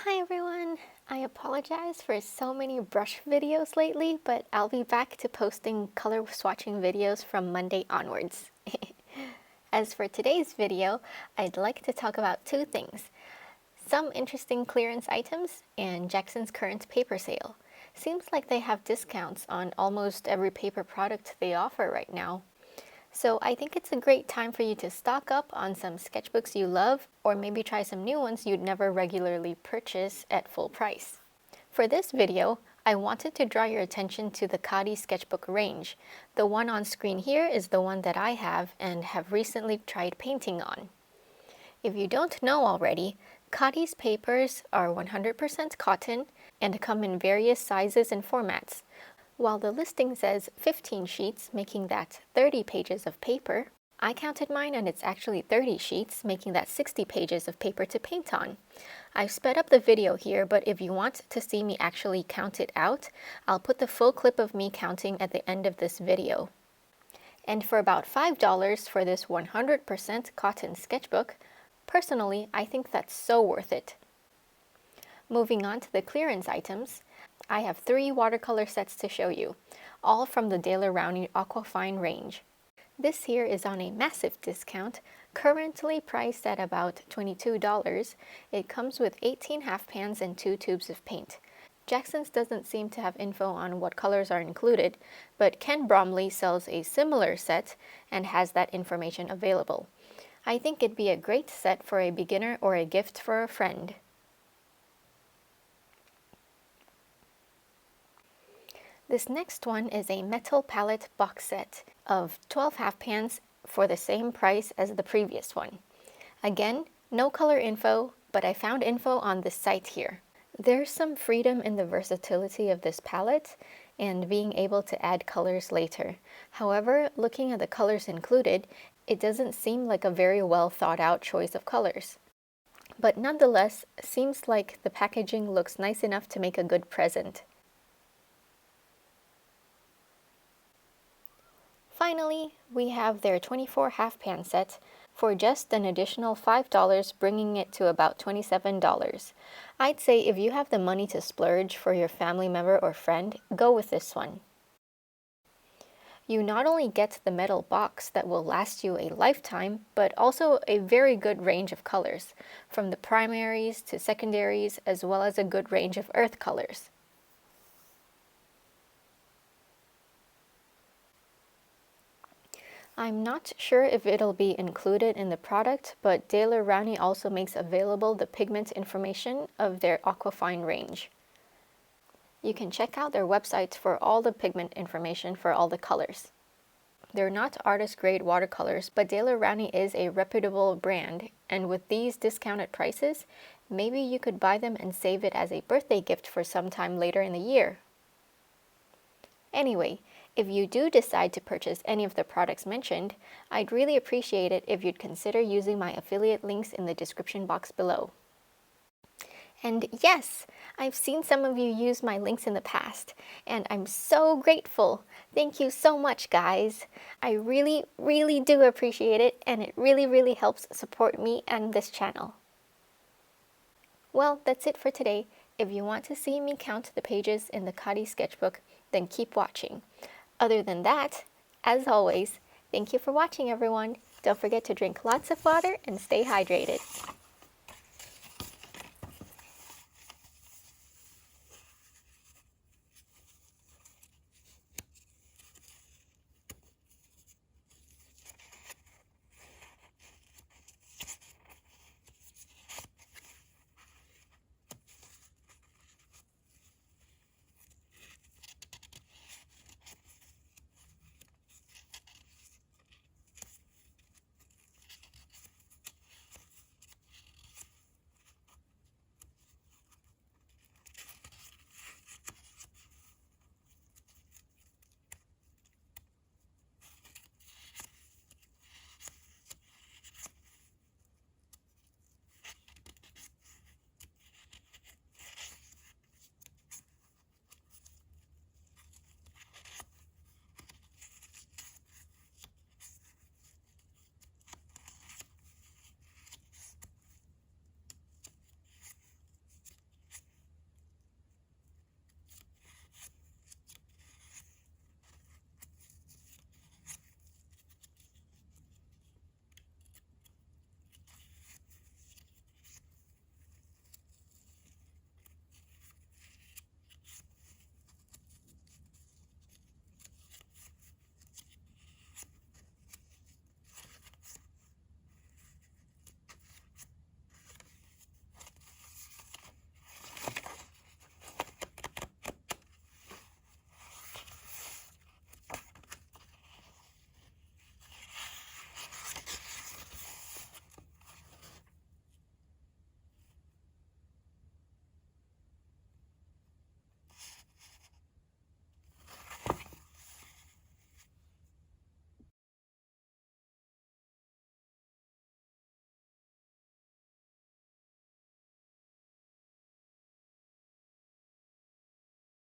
Hi everyone! I apologize for so many brush videos lately, but I'll be back to posting color swatching videos from Monday onwards. As for today's video, I'd like to talk about two things. Some interesting clearance items and Jackson's current paper sale. Seems like they have discounts on almost every paper product they offer right now. So I think it's a great time for you to stock up on some sketchbooks you love, or maybe try some new ones you'd never regularly purchase at full price. For this video, I wanted to draw your attention to the Kadi sketchbook range. The one on screen here is the one that I have and have recently tried painting on. If you don't know already, Kadi's papers are 100% cotton and come in various sizes and formats. While the listing says 15 sheets, making that 30 pages of paper, I counted mine and it's actually 30 sheets, making that 60 pages of paper to paint on. I've sped up the video here, but if you want to see me actually count it out, I'll put the full clip of me counting at the end of this video. And for about $5 for this 100% cotton sketchbook, personally, I think that's so worth it. Moving on to the clearance items, I have 3 watercolor sets to show you, all from the Daler Rowney Aquafine range. This here is on a massive discount, currently priced at about $22. It comes with 18 half pans and 2 tubes of paint. Jackson's doesn't seem to have info on what colors are included, but Ken Bromley sells a similar set and has that information available. I think it'd be a great set for a beginner or a gift for a friend. This next one is a metal palette box set of 12 half pans for the same price as the previous one. Again, no color info, but I found info on this site here. There's some freedom in the versatility of this palette and being able to add colors later. However, looking at the colors included, it doesn't seem like a very well thought out choice of colors. But nonetheless, seems like the packaging looks nice enough to make a good present. Finally, we have their 24 half pan set for just an additional $5, bringing it to about $27. I'd say if you have the money to splurge for your family member or friend, go with this one. You not only get the metal box that will last you a lifetime, but also a very good range of colors, from the primaries to secondaries, as well as a good range of earth colors. I'm not sure if it'll be included in the product, but Daler Rowney also makes available the pigment information of their Aquafine range. You can check out their websites for all the pigment information for all the colors. They're not artist-grade watercolors, but Daler Rowney is a reputable brand, and with these discounted prices, maybe you could buy them and save it as a birthday gift for some time later in the year. Anyway, if you do decide to purchase any of the products mentioned, I'd really appreciate it if you'd consider using my affiliate links in the description box below. And yes, I've seen some of you use my links in the past, and I'm so grateful. Thank you so much, guys. I really, really do appreciate it, and it really helps support me and this channel. Well, that's it for today. If you want to see me count the pages in the Kadi sketchbook, then keep watching. Other than that, as always, thank you for watching, everyone. Don't forget to drink lots of water and stay hydrated.